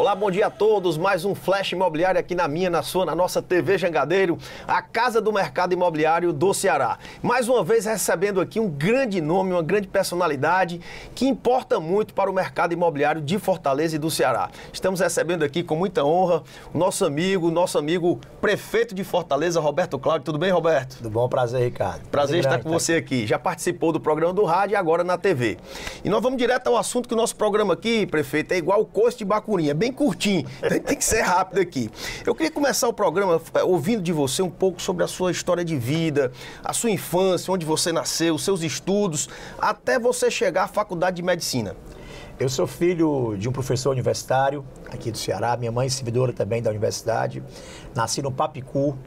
Olá, bom dia a todos. Mais um Flash Imobiliário aqui na minha, na sua, na nossa TV Jangadeiro, a casa do mercado imobiliário do Ceará. Mais uma vez recebendo aqui um grande nome, uma grande personalidade que importa muito para o mercado imobiliário de Fortaleza e do Ceará. Estamos recebendo aqui com muita honra o nosso amigo prefeito de Fortaleza, Roberto Cláudio. Tudo bem, Roberto? Tudo bom, prazer, Ricardo. Prazer estar com você aqui. Já participou do programa do rádio e agora na TV. E nós vamos direto ao assunto, que o nosso programa aqui, prefeito, é igual o coice de bacurinha, bem curtinho, tem que ser rápido aqui. Eu queria começar o programa ouvindo de você um pouco sobre a sua história de vida, a sua infância, onde você nasceu, seus estudos, até você chegar à faculdade de medicina. Eu sou filho de um professor universitário aqui do Ceará, minha mãe é servidora também da universidade, nasci no Papicu,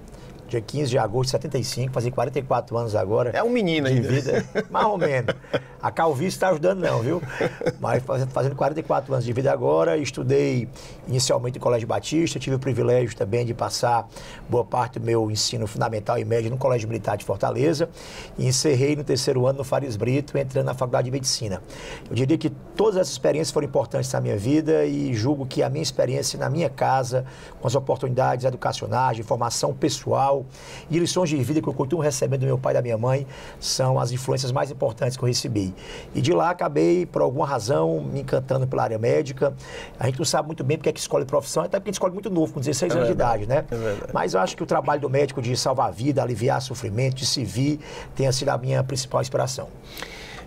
dia 15 de agosto de 75, fazia 44 anos agora. É um menino ainda. De vida, mais ou menos. A calvície está ajudando não, viu? Mas fazendo 44 anos de vida agora, estudei inicialmente em Colégio Batista, tive o privilégio também de passar boa parte do meu ensino fundamental e médio no Colégio Militar de Fortaleza e encerrei no terceiro ano no Fares Brito, entrando na Faculdade de Medicina. Eu diria que todas essas experiências foram importantes na minha vida e julgo que a minha experiência na minha casa, com as oportunidades educacionais, de formação pessoal, e lições de vida que eu continuo recebendo do meu pai e da minha mãe são as influências mais importantes que eu recebi. E de lá acabei, por alguma razão, me encantando pela área médica. A gente não sabe muito bem porque é que escolhe profissão, até porque a gente escolhe muito novo, com 16 anos de idade, né? Mas eu acho que o trabalho do médico de salvar a vida, aliviar sofrimento, de servir, tenha sido a minha principal inspiração.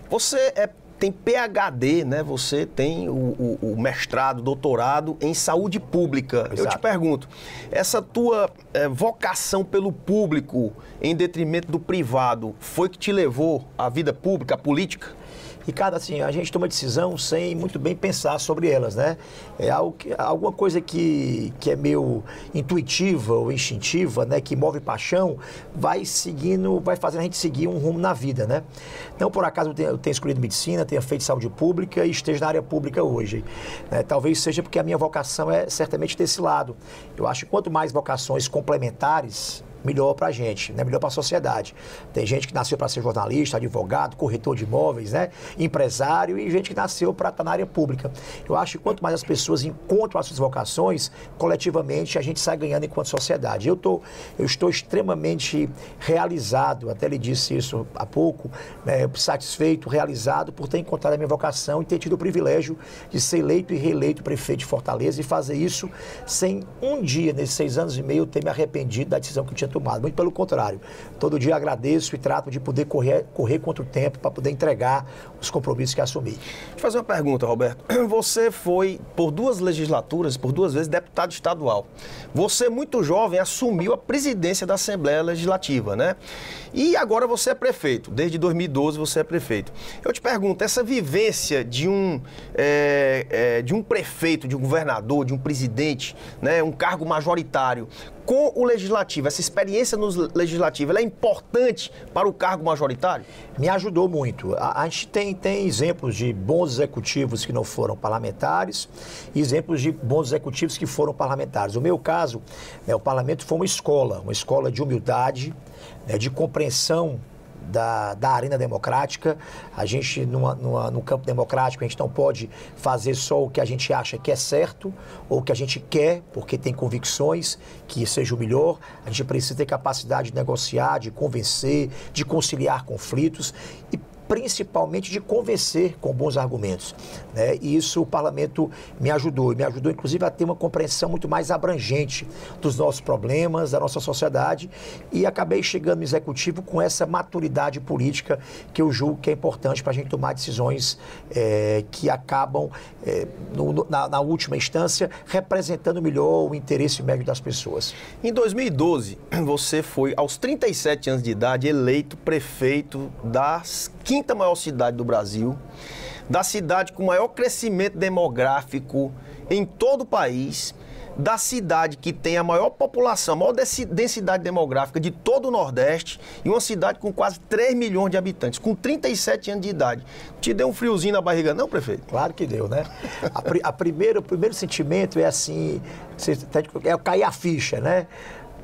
Você tem PhD, né? Você tem o mestrado, doutorado em saúde pública. Exato. Eu te pergunto, essa tua vocação pelo público em detrimento do privado foi que te levou à vida pública, à política? Ricardo, assim, a gente toma decisão sem muito bem pensar sobre elas, né? É alguma coisa que é meio intuitiva ou instintiva, né? Que move paixão, vai fazendo a gente seguir um rumo na vida, né? Então, por acaso, eu tenho escolhido medicina, tenho feito saúde pública e esteja na área pública hoje. Talvez seja porque a minha vocação é certamente desse lado. Eu acho que quanto mais vocações complementares, melhor para a gente, né? Melhor para a sociedade. Tem gente que nasceu para ser jornalista, advogado, corretor de imóveis, né? Empresário, e gente que nasceu para estar na área pública. Eu acho que quanto mais as pessoas encontram as suas vocações, coletivamente a gente sai ganhando enquanto sociedade. Eu estou extremamente realizado, até lhe disse isso há pouco, né? Satisfeito, realizado por ter encontrado a minha vocação e ter tido o privilégio de ser eleito e reeleito prefeito de Fortaleza e fazer isso sem um dia, nesses 6 anos e meio, ter me arrependido da decisão que eu tinha tomado. Muito pelo contrário. Todo dia agradeço e trato de poder correr contra o tempo para poder entregar os compromissos que assumi. Deixa eu fazer uma pergunta, Roberto. Você foi, por 2 legislaturas, por 2 vezes, deputado estadual. Você, muito jovem, assumiu a presidência da Assembleia Legislativa, né? E agora você é prefeito. Desde 2012 você é prefeito. Eu te pergunto, essa vivência de um prefeito, de um governador, de um presidente, né, um cargo majoritário, com o legislativo, essa experiência no legislativo, ela é importante para o cargo majoritário? Me ajudou muito. A gente tem exemplos de bons executivos que não foram parlamentares e exemplos de bons executivos que foram parlamentares. No meu caso, o parlamento foi uma escola de humildade, de compreensão da arena democrática. A gente, no campo democrático, a gente não pode fazer só o que a gente acha que é certo ou o que a gente quer, porque tem convicções que seja o melhor. A gente precisa ter capacidade de negociar, de convencer, de conciliar conflitos e principalmente de convencer com bons argumentos, né? E isso o parlamento me ajudou inclusive a ter uma compreensão muito mais abrangente dos nossos problemas, da nossa sociedade, e acabei chegando no executivo com essa maturidade política que eu julgo que é importante para a gente tomar decisões que acabam, na última instância, representando melhor o interesse médio das pessoas. Em 2012, você foi, aos 37 anos de idade, eleito prefeito da 5ª maior cidade do Brasil, da cidade com maior crescimento demográfico em todo o país, da cidade que tem a maior população, a maior densidade demográfica de todo o Nordeste e uma cidade com quase 3 milhões de habitantes, com 37 anos de idade. Te deu um friozinho na barriga não, prefeito? Claro que deu, né? O primeiro sentimento é assim, é cair a ficha, né?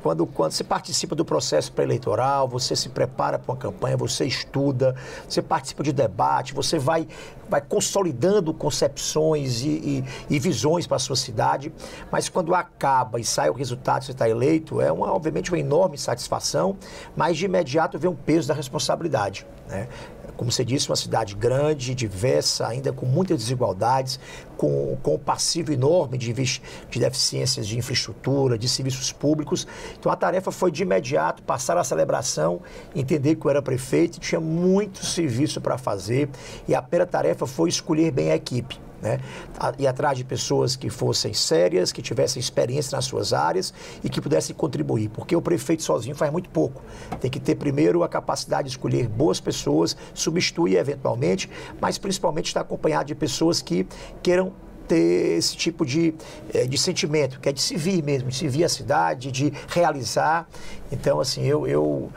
Quando você participa do processo pré-eleitoral, você se prepara para uma campanha, você estuda, você participa de debate, você vai consolidando concepções e visões para a sua cidade, mas quando acaba e sai o resultado, você está eleito, obviamente uma enorme satisfação, mas de imediato vem um peso da responsabilidade, né? Como você disse, uma cidade grande, diversa, ainda com muitas desigualdades, com um passivo enorme de deficiências de infraestrutura, de serviços públicos. Então a tarefa foi de imediato passar a celebração, entender que eu era prefeito, tinha muito serviço para fazer e a primeira tarefa foi escolher bem a equipe, né? Ir atrás de pessoas que fossem sérias, que tivessem experiência nas suas áreas e que pudessem contribuir, porque o prefeito sozinho faz muito pouco. Tem que ter primeiro a capacidade de escolher boas pessoas, substituir eventualmente, mas principalmente estar acompanhado de pessoas que queiram ter esse tipo de sentimento, que é de se vir mesmo, de se vir a cidade, de realizar. Então, assim, eu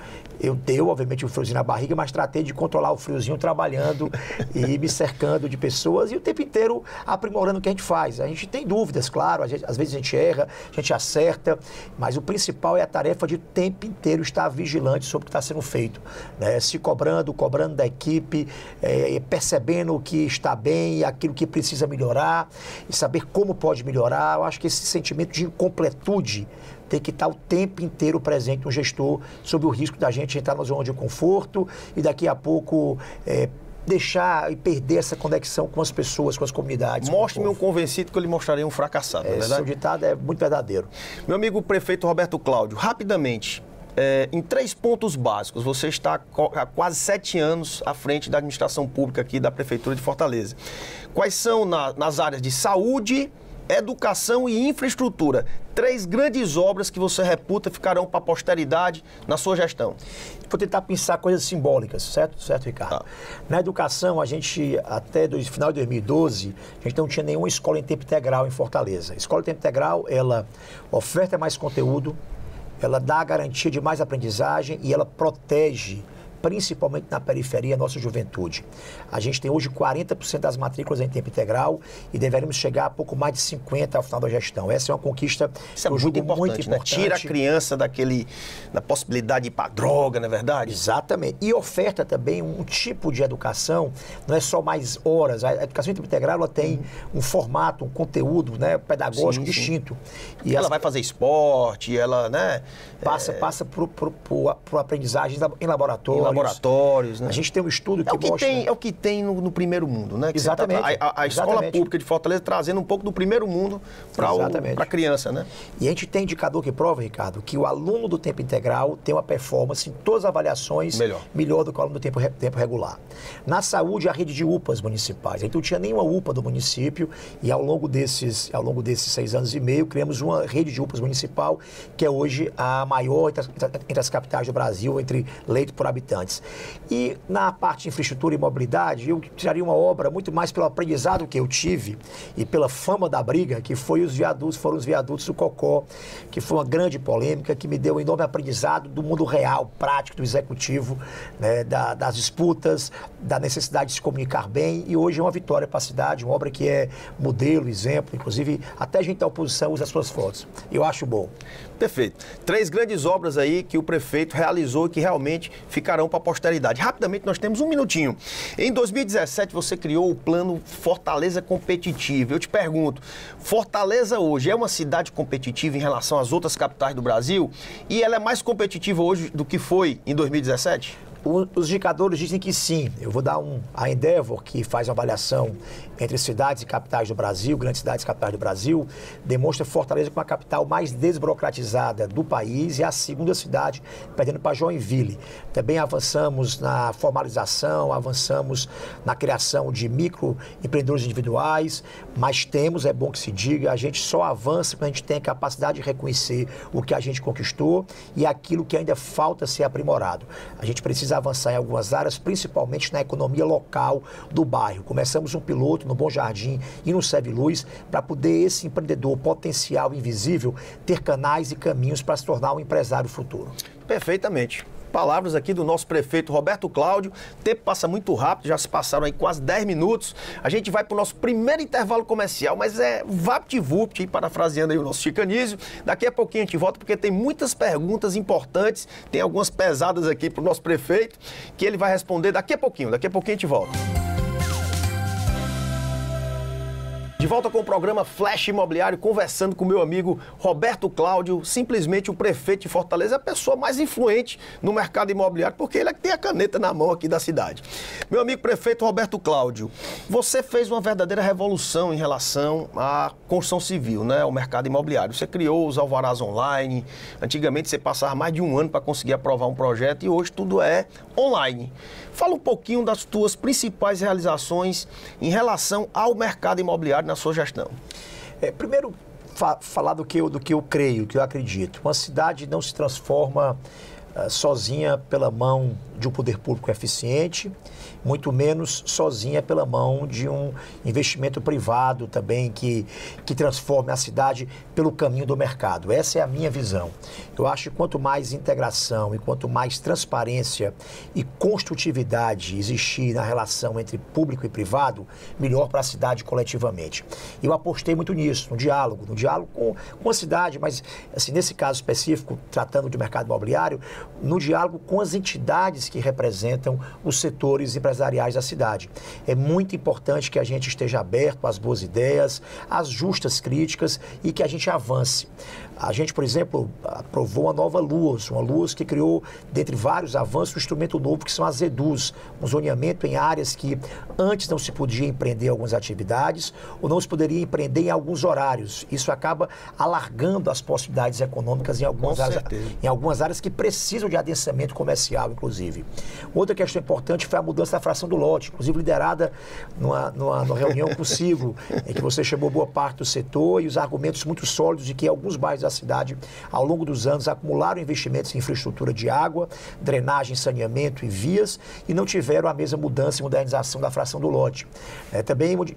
dei, obviamente, um friozinho na barriga, mas tratei de controlar o friozinho trabalhando e me cercando de pessoas e o tempo inteiro aprimorando o que a gente faz. A gente tem dúvidas, claro, às vezes a gente erra, a gente acerta, mas o principal é a tarefa de o tempo inteiro estar vigilante sobre o que está sendo feito, né? Se cobrando da equipe, percebendo o que está bem e aquilo que precisa melhorar e saber como pode melhorar. Eu acho que esse sentimento de incompletude tem que estar o tempo inteiro presente um gestor sob o risco da gente entrar na zona de conforto e daqui a pouco deixar e perder essa conexão com as pessoas, com as comunidades. Mostre-me um convencido que eu lhe mostrarei um fracassado, não é verdade? Esse ditado é muito verdadeiro. Meu amigo prefeito Roberto Cláudio, rapidamente, em 3 pontos básicos, você está há quase 7 anos à frente da administração pública aqui da Prefeitura de Fortaleza. Quais são nas áreas de saúde, educação e infraestrutura? 3 grandes obras que você reputa ficarão para a posteridade na sua gestão. Vou tentar pensar coisas simbólicas, certo, Ricardo? Tá. Na educação, a gente, até final de 2012, a gente não tinha nenhuma escola em tempo integral em Fortaleza. A escola em tempo integral, ela oferta mais conteúdo, ela dá a garantia de mais aprendizagem e ela protege, principalmente na periferia, a nossa juventude. A gente tem hoje 40% das matrículas em tempo integral e deveríamos chegar a pouco mais de 50% ao final da gestão. Essa é uma conquista que eu julgo muito importante, né? Tira a criança da possibilidade de ir para droga, não é verdade? Exatamente. E oferta também um tipo de educação, não é só mais horas. A educação em tempo integral ela tem um formato, um conteúdo, né, pedagógico distinto. E ela vai fazer esporte, ela, né? Passa por aprendizagens em laboratórios, né? A gente tem um estudo que mostra... É o que tem no primeiro mundo, né? Que exatamente. A escola pública de Fortaleza trazendo um pouco do primeiro mundo para a criança, né? E a gente tem indicador que prova, Ricardo, que o aluno do tempo integral tem uma performance em todas as avaliações melhor do que o aluno do tempo regular. Na saúde, a rede de UPAs municipais. A gente não tinha nenhuma UPA do município e ao longo desses 6 anos e meio, criamos uma rede de UPAs municipal que é hoje a maior entre as capitais do Brasil, entre leito por habitantes. E na parte de infraestrutura e mobilidade, eu tiraria uma obra muito mais pelo aprendizado que eu tive e pela fama da briga, que foram os viadutos do Cocó, que foi uma grande polêmica, que me deu um enorme aprendizado do mundo real, prático, do executivo, né, das disputas, da necessidade de se comunicar bem, e hoje é uma vitória para a cidade, uma obra que é modelo, exemplo, inclusive até gente da oposição usa as suas fotos. Eu acho bom. Perfeito. 3 grandes obras aí que o prefeito realizou e que realmente ficarão para a posteridade. Rapidamente, nós temos 1 minutinho. Em 2017, você criou o plano Fortaleza Competitiva. Eu te pergunto, Fortaleza hoje é uma cidade competitiva em relação às outras capitais do Brasil? E ela é mais competitiva hoje do que foi em 2017? Os indicadores dizem que sim. Eu vou dar a Endeavor, que faz uma avaliação entre cidades e capitais do Brasil, grandes cidades e capitais do Brasil, demonstra Fortaleza como a capital mais desburocratizada do país e a segunda cidade, perdendo para Joinville. Também avançamos na formalização, avançamos na criação de microempreendedores individuais, mas é bom que se diga, a gente só avança quando a gente tem a capacidade de reconhecer o que a gente conquistou e aquilo que ainda falta ser aprimorado. A gente precisa avançar em algumas áreas, principalmente na economia local do bairro. Começamos um piloto no Bom Jardim e no Serve Luz para poder esse empreendedor potencial invisível ter canais e caminhos para se tornar um empresário futuro. Perfeitamente. palavras aqui do nosso prefeito Roberto Cláudio. O tempo passa muito rápido, já se passaram aí quase 10 minutos. A gente vai para o nosso primeiro intervalo comercial, mas é vapt-vupt, parafraseando aí o nosso Chicanísio. Daqui a pouquinho a gente volta, porque tem muitas perguntas importantes, tem algumas pesadas aqui para o nosso prefeito, que ele vai responder daqui a pouquinho a gente volta. De volta com o programa Flash Imobiliário, conversando com meu amigo Roberto Cláudio, simplesmente o prefeito de Fortaleza, a pessoa mais influente no mercado imobiliário, porque ele é que tem a caneta na mão aqui da cidade. Meu amigo prefeito Roberto Cláudio, você fez uma verdadeira revolução em relação à construção civil, né, ao mercado imobiliário. Você criou os alvarás online, antigamente você passava mais de um ano para conseguir aprovar um projeto e hoje tudo é online. Fala um pouquinho das tuas principais realizações em relação ao mercado imobiliário na sua gestão. Primeiro, falar do que eu creio, que eu acredito. Uma cidade não se transforma sozinha pela mão de um poder público eficiente, muito menos sozinha pela mão de um investimento privado também que transforme a cidade pelo caminho do mercado. Essa é a minha visão. Eu acho que quanto mais integração e quanto mais transparência e construtividade existir na relação entre público e privado, melhor para a cidade coletivamente. Eu apostei muito nisso, no diálogo com a cidade, mas assim, nesse caso específico, tratando de mercado imobiliário, no diálogo com as entidades que representam os setores empresariais da cidade. É muito importante que a gente esteja aberto às boas ideias, às justas críticas e que a gente avance. A gente, por exemplo, aprovou uma nova LUAS que criou, dentre vários avanços, um instrumento novo que são as EDUs, um zoneamento em áreas que antes não se podia empreender algumas atividades ou não se poderia empreender em alguns horários. Isso acaba alargando as possibilidades econômicas em algumas áreas que precisam de adensamento comercial, inclusive. Outra questão importante foi a mudança da fração do lote, inclusive liderada numa reunião consigo, em que você chamou boa parte do setor e os argumentos muito sólidos de que alguns bairros da cidade, ao longo dos anos, acumularam investimentos em infraestrutura de água, drenagem, saneamento e vias e não tiveram a mesma mudança e modernização da fração do lote.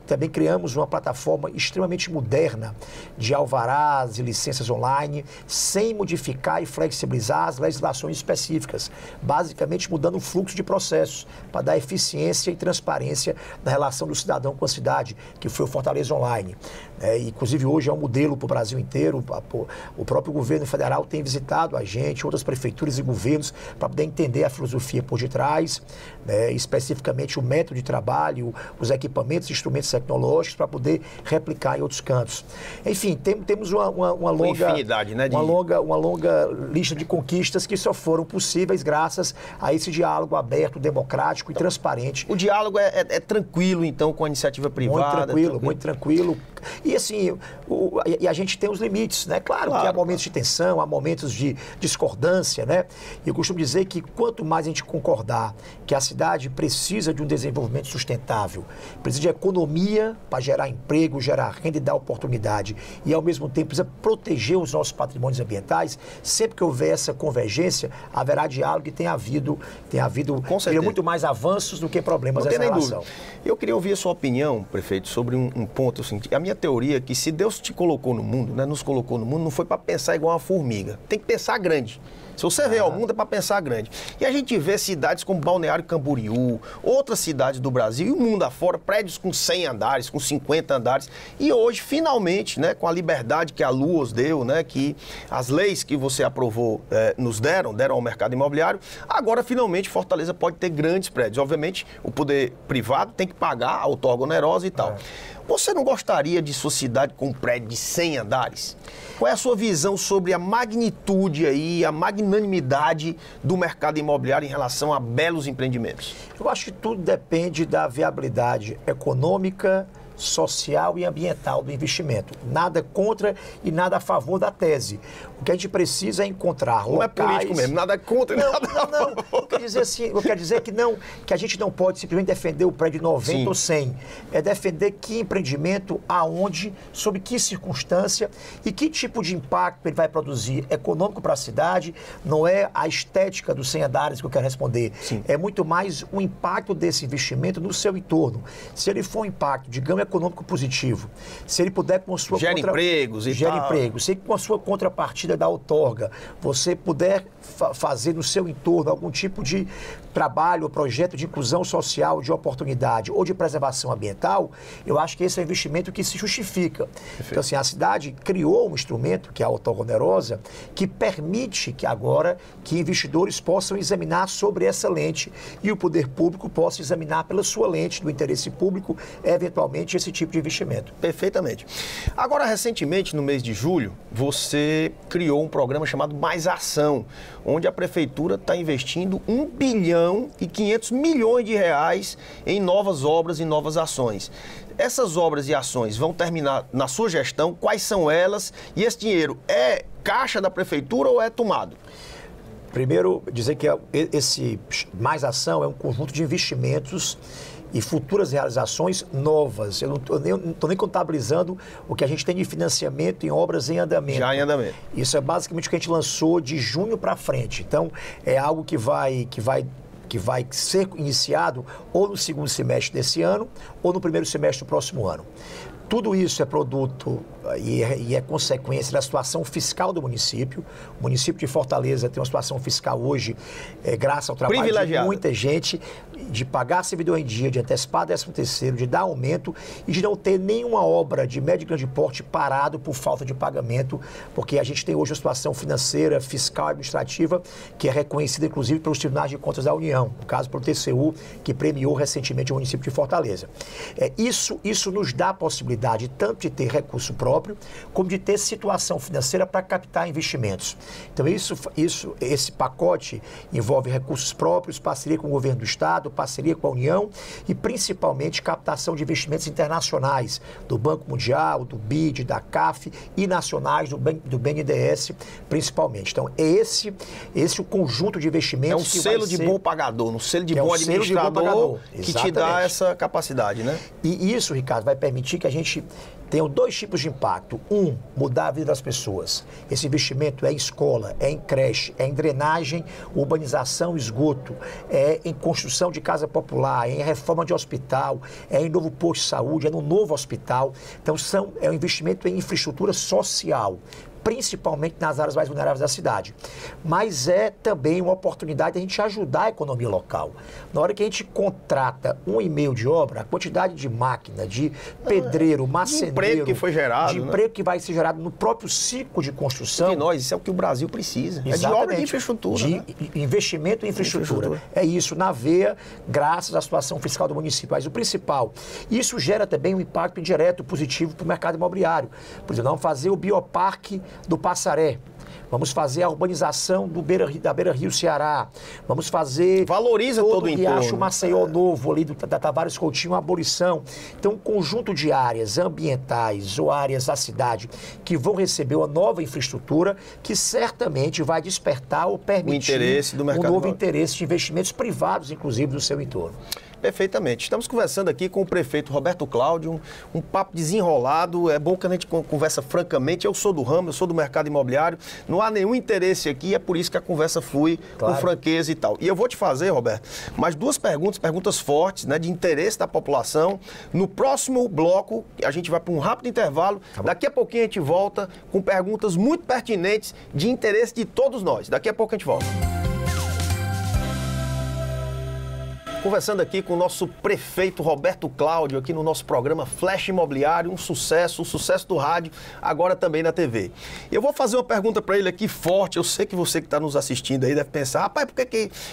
Também criamos uma plataforma extremamente moderna de alvarás e licenças online, sem modificar e flexibilizar as legislações específicas, basicamente mudando o fluxo de processos para dar eficiência e transparência na relação do cidadão com a cidade, que foi o Fortaleza Online. Inclusive hoje é um modelo para o Brasil inteiro. O próprio governo federal tem visitado a gente, outras prefeituras e governos, para poder entender a filosofia por detrás, especificamente o método de trabalho, os equipamentos e instrumentos tecnológicos para poder replicar em outros cantos. Enfim, temos uma longa infinidade, né, uma longa lista de conquistas que só foram possíveis graças a esse diálogo aberto, democrático e transparente. O diálogo é tranquilo, então, com a iniciativa privada? Muito tranquilo. E assim, a gente tem os limites, né? Claro que há momentos de tensão, há momentos de discordância, né? E eu costumo dizer que quanto mais a gente concordar que a cidade precisa de um desenvolvimento sustentável, precisa de economia para gerar emprego, gerar renda e dar oportunidade, e ao mesmo tempo precisa proteger os nossos patrimônios ambientais, sempre que houver essa convergência, haverá diálogo e tem havido muito mais avanços do que problemas nessa relação. Eu queria ouvir a sua opinião, prefeito, sobre um ponto assim. A minha teoria é que se Deus te colocou no mundo, né, nos colocou no mundo, não foi para pensar igual uma formiga. Tem que pensar grande. Se você vê ao mundo, é para pensar grande. E a gente vê cidades como Balneário Camboriú, outras cidades do Brasil e o mundo afora, prédios com 100 andares, com 50 andares. E hoje, finalmente, né, com a liberdade que a LUAS deu, né, que as leis que você aprovou nos deram ao mercado imobiliário, agora, finalmente, Fortaleza pode ter grandes prédios. Obviamente, o poder privado tem que pagar a outorga onerosa e tal. Você não gostaria de sua cidade com um prédio de 100 andares? Qual é a sua visão sobre a magnitude aí, a magnanimidade do mercado imobiliário em relação a belos empreendimentos? Eu acho que tudo depende da viabilidade econômica, social e ambiental do investimento. Nada contra e nada a favor da tese. O que a gente precisa é encontrar locais... Não é político mesmo, nada contra e nada a favor. Não. Eu quero dizer que a gente não pode simplesmente defender o prédio 90 Sim. ou 100. É defender que empreendimento, aonde, sob que circunstância e que tipo de impacto ele vai produzir econômico para a cidade. Não é a estética dos 100 andares que eu quero responder. Sim. É muito mais o impacto desse investimento no seu entorno. Se ele for um impacto, digamos, econômico positivo, se ele puder com a sua empregos e gera tal. empregos, se com a sua contrapartida da outorga, você puder fazer no seu entorno algum tipo de trabalho ou projeto de inclusão social, de oportunidade ou de preservação ambiental, eu acho que esse é um investimento que se justifica. Perfeito. Então, assim, a cidade criou um instrumento, que é a outorga onerosa, que permite que agora que investidores possam examinar sobre essa lente e o poder público possa examinar pela sua lente do interesse público, eventualmente, esse tipo de investimento. Perfeitamente. Agora, recentemente, no mês de julho, você criou um programa chamado Mais Ação, onde a Prefeitura está investindo 1 bilhão e 500 milhões de reais em novas obras e novas ações. Essas obras e ações vão terminar na sua gestão? Quais são elas? E esse dinheiro é caixa da Prefeitura ou é tomado? Primeiro, dizer que esse Mais Ação é um conjunto de investimentos e futuras realizações novas. Eu não estou nem contabilizando o que a gente tem de financiamento em obras em andamento. Já em andamento. Isso é basicamente o que a gente lançou de junho para frente. Então, é algo que vai ser iniciado ou no segundo semestre desse ano ou no primeiro semestre do próximo ano. Tudo isso é produto e é consequência da situação fiscal do município. O município de Fortaleza tem uma situação fiscal hoje, graças ao trabalho de muita gente, de pagar servidor em dia, de antecipar 13º, de dar aumento e de não ter nenhuma obra de médio e grande porte parado por falta de pagamento, porque a gente tem hoje uma situação financeira, fiscal e administrativa que é reconhecida, inclusive, pelos Tribunais de Contas da União, no caso, pelo TCU, que premiou recentemente o município de Fortaleza. Isso nos dá a possibilidade tanto de ter recurso próprio, como de ter situação financeira para captar investimentos. Então, esse pacote envolve recursos próprios, parceria com o governo do Estado, parceria com a União e, principalmente, captação de investimentos internacionais do Banco Mundial, do BID, da CAF e nacionais do BNDES, principalmente. Então, é esse o conjunto de investimentos. É um selo de bom pagador, um selo de bom administrador que te dá essa capacidade, né? E isso, Ricardo, vai permitir que a gente tenha 2 tipos de impacto. Mudar a vida das pessoas. Esse investimento é em escola, é em creche, é em drenagem, urbanização, esgoto, é em construção de casa popular, é em reforma de hospital, é em novo posto de saúde, é no novo hospital. Então, é um investimento em infraestrutura social, principalmente nas áreas mais vulneráveis da cidade. Mas é também uma oportunidade de a gente ajudar a economia local. Na hora que a gente contrata 1,5 de obra, a quantidade de máquina, de pedreiro, marceneiro, de emprego que foi gerado, de emprego que vai ser gerado no próprio ciclo de construção. E nós, isso é o que o Brasil precisa. Exatamente. É de obra de infraestrutura. De investimento em infraestrutura. É isso, na veia, graças à situação fiscal do município. Mas o principal, isso gera também um impacto indireto positivo para o mercado imobiliário. Por exemplo, vamos fazer o bioparque do Passaré. Vamos fazer a urbanização da Beira-Rio Ceará. Vamos fazer... Valoriza todo o entorno. Riacho Maceió Novo, ali da Tavares Coutinho, uma abolição. Então, um conjunto de áreas ambientais ou áreas da cidade que vão receber uma nova infraestrutura que certamente vai despertar ou permitir um novo interesse de investimentos privados, inclusive, do seu entorno. Perfeitamente. Estamos conversando aqui com o prefeito Roberto Cláudio, um papo desenrolado, é bom que a gente conversa francamente. Eu sou do ramo, eu sou do mercado imobiliário, não há nenhum interesse aqui, é por isso que a conversa flui com franqueza e tal. E eu vou te fazer, Roberto, mais 2 perguntas fortes, né, de interesse da população. No próximo bloco, a gente vai para um rápido intervalo, daqui a pouquinho a gente volta com perguntas muito pertinentes de interesse de todos nós. Daqui a pouco a gente volta. Conversando aqui com o nosso prefeito Roberto Cláudio, aqui no nosso programa Flash Imobiliário, um sucesso do rádio, agora também na TV. E eu vou fazer uma pergunta para ele aqui forte, eu sei que você que está nos assistindo aí deve pensar, rapaz,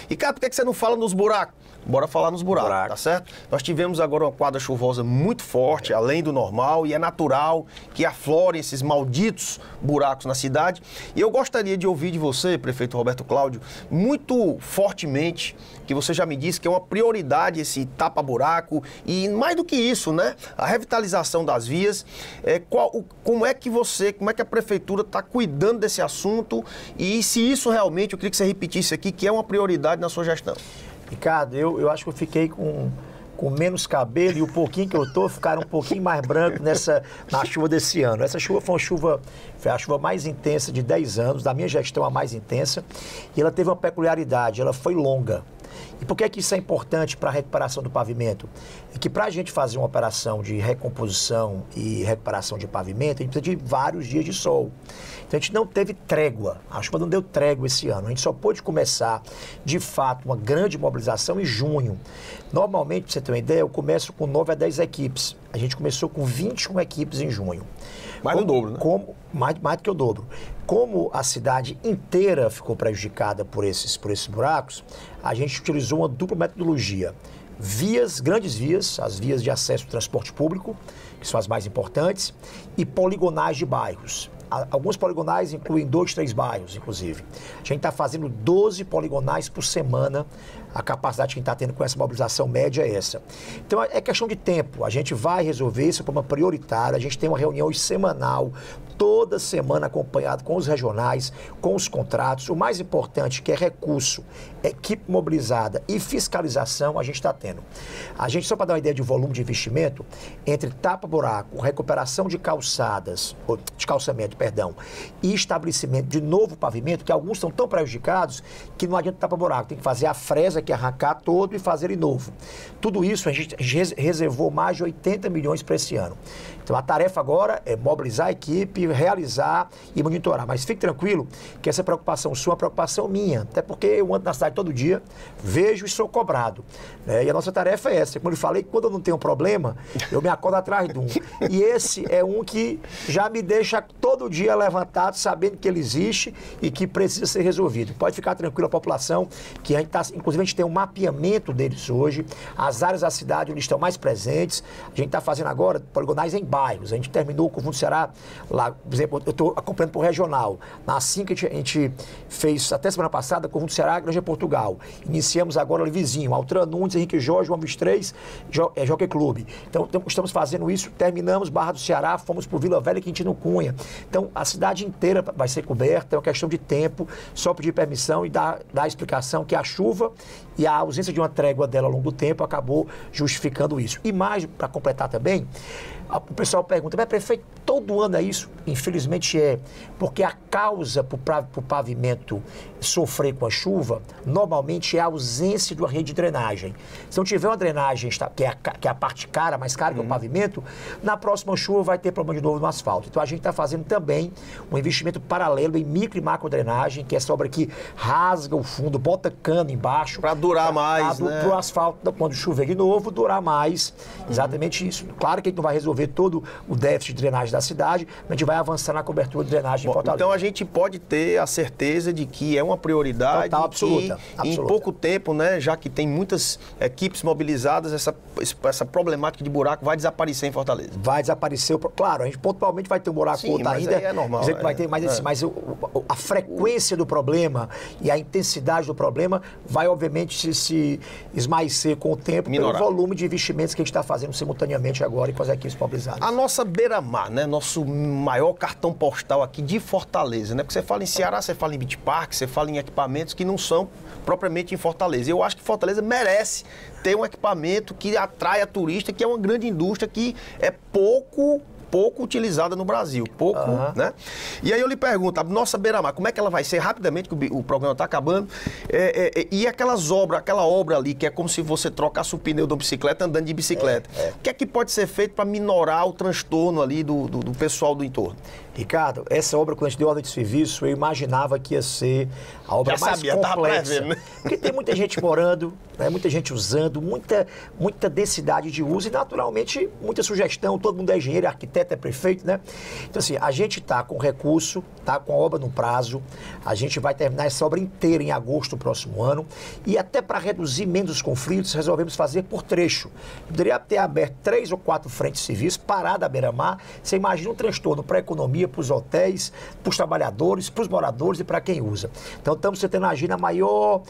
Ricardo, por que você não fala nos buracos? Bora falar nos buracos, tá certo? Nós tivemos agora uma quadra chuvosa muito forte, além do normal, e é natural que aflorem esses malditos buracos na cidade. E eu gostaria de ouvir de você, prefeito Roberto Cláudio, muito fortemente, que você já me disse que é uma prioridade esse tapa-buraco e mais do que isso, né? A revitalização das vias. Como é que a prefeitura está cuidando desse assunto e se isso realmente, eu queria que você repetisse aqui, que é uma prioridade na sua gestão. Ricardo, eu acho que eu fiquei com menos cabelo e o pouquinho que eu tô ficaram um pouquinho mais branco na chuva desse ano. Essa chuva foi a chuva mais intensa de 10 anos, da minha gestão a mais intensa, e ela teve uma peculiaridade, ela foi longa. E por que que isso é importante para a recuperação do pavimento? É que para a gente fazer uma operação de recomposição e recuperação de pavimento, a gente precisa de vários dias de sol. Então a gente não teve trégua, a chuva não deu trégua esse ano. A gente só pôde começar, de fato, uma grande mobilização em junho. Normalmente, para você ter uma ideia, eu começo com 9 a 10 equipes. A gente começou com 21 equipes em junho. Mais do dobro, né? Mais do que o dobro. Como a cidade inteira ficou prejudicada por esses buracos, a gente utilizou uma dupla metodologia. Vias, grandes vias, as vias de acesso ao transporte público, que são as mais importantes, e poligonais de bairros. Alguns poligonais incluem 2, 3 bairros, inclusive. A gente está fazendo 12 poligonais por semana. A capacidade que a gente está tendo com essa mobilização média é essa. Então, é questão de tempo. A gente vai resolver isso de forma prioritária. A gente tem uma reunião semanal, toda semana acompanhado com os regionais, com os contratos. O mais importante, que é recurso, equipe mobilizada e fiscalização, a gente está tendo. A gente, só para dar uma ideia de volume de investimento, entre tapa-buraco, recuperação de calçadas, de calçamento, perdão, e estabelecimento de novo pavimento, que alguns estão tão prejudicados que não adianta tapa-buraco, tem que fazer a fresa, que é arrancar todo e fazer ele novo. Tudo isso a gente reservou mais de 80 milhões para esse ano. Então a tarefa agora é mobilizar a equipe, realizar e monitorar. Mas fique tranquilo que essa preocupação sua é uma preocupação minha, até porque eu ando na cidade todo dia, vejo e sou cobrado. E a nossa tarefa é essa. Como eu falei, quando eu não tenho um problema, eu me acordo atrás de um. E esse é um que já me deixa todo dia levantado, sabendo que ele existe e que precisa ser resolvido. Pode ficar tranquilo a população, que a gente está, inclusive a gente tem um mapeamento deles hoje, as áreas da cidade onde estão mais presentes. A gente está fazendo agora poligonais em bairros. A gente terminou com o Fundo Ceará, lá, por exemplo, eu estou acompanhando por regional. Na assim que a gente fez até semana passada com o Fundo Ceará, Granja Portugal. Iniciamos agora ali vizinho, Altran Nunes, Henrique Jorge, João 23, Jockey Clube. Então estamos fazendo isso, terminamos Barra do Ceará, fomos para Vila Velha e Quintino Cunha. Então a cidade inteira vai ser coberta, é uma questão de tempo, só pedir permissão e dar a explicação que a chuva e a ausência de uma trégua dela ao longo do tempo acabou justificando isso. E mais, para completar também, o pessoal pergunta, mas prefeito, todo ano é isso? Infelizmente é, porque a causa para o pavimento sofrer com a chuva, normalmente é a ausência de uma rede de drenagem. Se não tiver uma drenagem, que é a parte cara, mais cara que o pavimento, na próxima chuva vai ter problema de novo no asfalto. Então a gente está fazendo também um investimento paralelo em micro e macro drenagem, que é essa obra que rasga o fundo, bota cano embaixo. Para durar mais, né? Para o asfalto, quando chover de novo, durar mais. Exatamente isso. Claro que a gente não vai resolver todo o déficit de drenagem da cidade, mas a gente vai avançar na cobertura de drenagem em Fortaleza. Então a gente pode ter a certeza de que é uma prioridade. Total, absoluta, em pouco tempo, né, já que tem muitas equipes mobilizadas, essa problemática de buraco vai desaparecer em Fortaleza. Vai desaparecer, claro, a gente pontualmente vai ter um buraco outro ainda. É normal. Vai ter mais mas a frequência do problema e a intensidade do problema vai obviamente se esmaecer com o tempo, pelo volume de investimentos que a gente está fazendo simultaneamente agora e com as equipes mobilizadas. A nossa beira-mar, né, nosso maior cartão postal aqui de Fortaleza, né, porque você fala em Ceará, você fala em Beach Park, você fala em equipamentos que não são propriamente em Fortaleza. Eu acho que Fortaleza merece ter um equipamento que atrai a turista, que é uma grande indústria que é pouco utilizada no Brasil, né? E aí eu lhe pergunto, a nossa beira-mar, como é que ela vai ser rapidamente, que o programa está acabando, e aquela obra ali, que é como se você trocasse o pneu da bicicleta andando de bicicleta. O que é que pode ser feito para minorar o transtorno ali do pessoal do entorno? Ricardo, essa obra, quando a gente deu ordem de serviço, eu imaginava que ia ser a obra mais complexa. Né? Porque tem muita gente morando, né, muita gente usando, muita densidade de uso e, naturalmente, muita sugestão. Todo mundo é engenheiro, arquiteto, é prefeito, né? Então, assim, a gente está com recurso, está com a obra no prazo, a gente vai terminar essa obra inteira em agosto do próximo ano e até para reduzir menos os conflitos, resolvemos fazer por trecho. Poderia ter aberto 3 ou 4 frentes civis, parada à beira-mar. Você imagina um transtorno para a economia, para os hotéis, para os trabalhadores, para os moradores e para quem usa. Então, estamos tentando agir na maior,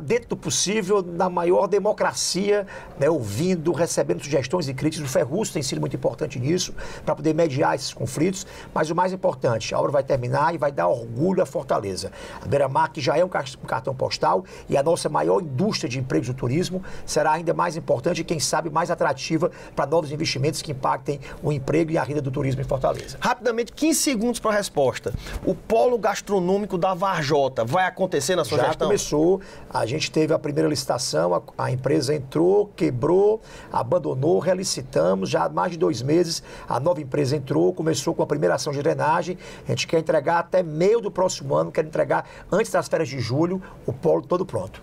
dentro do possível, na maior democracia, né, ouvindo, recebendo sugestões e críticas. O Ferrugem tem sido muito importante nisso. nisso para poder mediar esses conflitos, mas o mais importante, a obra vai terminar e vai dar orgulho à Fortaleza. A Beira-Mar, que já é um cartão postal e a nossa maior indústria de empregos do turismo, será ainda mais importante e, quem sabe, mais atrativa para novos investimentos que impactem o emprego e a renda do turismo em Fortaleza. Rapidamente, 15 segundos para a resposta. O polo gastronômico da Varjota vai acontecer na sua Já gestão? começou, a gente teve a primeira licitação, a empresa entrou, quebrou, abandonou, relicitamos, já há mais de 2 meses a nova empresa entrou, começou com a primeira ação de drenagem, a gente quer entregar até meio do próximo ano, quer entregar antes das férias de julho, o polo todo pronto.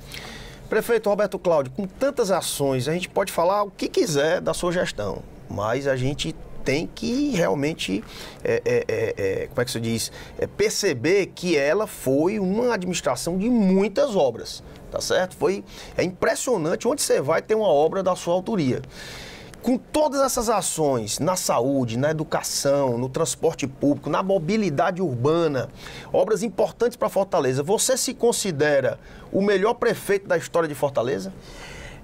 Prefeito Roberto Cláudio, com tantas ações, a gente pode falar o que quiser da sua gestão, mas a gente tem que realmente, como é que se diz, perceber que ela foi uma administração de muitas obras, tá certo? É impressionante, onde você vai ter uma obra da sua autoria. Com todas essas ações na saúde, na educação, no transporte público, na mobilidade urbana, obras importantes para Fortaleza, você se considera o melhor prefeito da história de Fortaleza?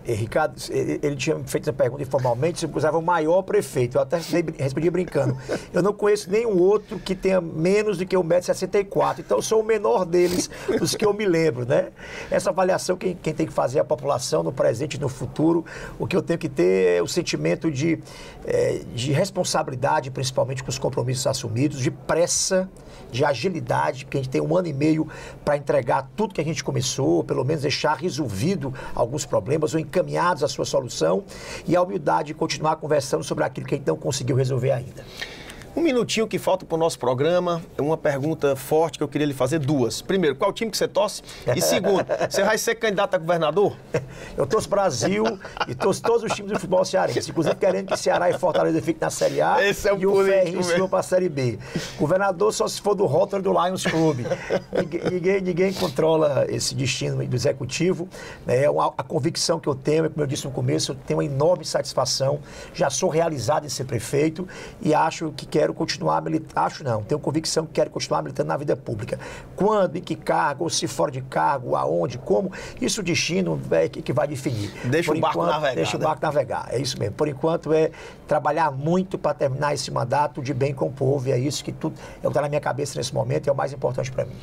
Ricardo, ele tinha feito essa pergunta informalmente, se usava o maior prefeito. Eu até respondi brincando. Eu não conheço nenhum outro que tenha menos do que 1,64 m. Então, eu sou o menor deles, dos que eu me lembro, né? Essa avaliação, quem tem que fazer é a população, no presente e no futuro. O que eu tenho que ter é o sentimento de responsabilidade, principalmente com os compromissos assumidos, de pressa, de agilidade, porque a gente tem 1 ano e meio para entregar tudo que a gente começou, pelo menos deixar resolvido alguns problemas ou encaminhados à sua solução, e a humildade de continuar conversando sobre aquilo que a gente não conseguiu resolver ainda. 1 minutinho que falta para o nosso programa, uma pergunta forte que eu queria lhe fazer, 2. Primeiro, qual time que você torce? E segundo, você vai ser candidato a governador? Eu torço Brasil e torço todos os times do futebol cearense, inclusive querendo que Ceará e Fortaleza fiquem na Série A e o Ferrinho suba para a Série B. Governador só se for do Rotary do Lions Club. Ninguém controla esse destino do executivo. É a convicção que eu tenho, como eu disse no começo, eu tenho uma enorme satisfação, já sou realizado em ser prefeito e acho que quero continuar militando, tenho convicção que quero continuar militando na vida pública. Quando, em que cargo, ou se fora de cargo, aonde, como, isso o destino é que vai definir. Deixa o barco navegar. Deixa o barco navegar, é isso mesmo. Por enquanto é trabalhar muito para terminar esse mandato de bem com o povo, e é isso que tudo é o que está na minha cabeça nesse momento e é o mais importante para mim.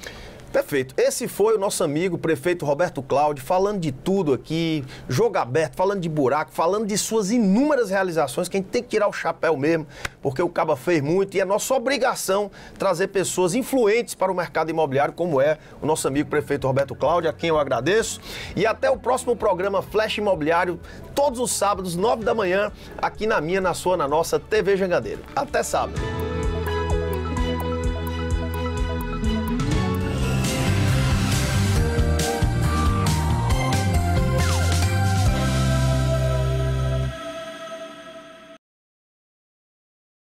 Perfeito. Esse foi o nosso amigo, prefeito Roberto Cláudio, falando de tudo aqui, jogo aberto, falando de buraco, falando de suas inúmeras realizações, que a gente tem que tirar o chapéu mesmo, porque o Caba fez muito e é nossa obrigação trazer pessoas influentes para o mercado imobiliário, como é o nosso amigo prefeito Roberto Cláudio, a quem eu agradeço. E até o próximo programa Flash Imobiliário, todos os sábados, 9 da manhã, aqui na nossa TV Jangadeiro. Até sábado.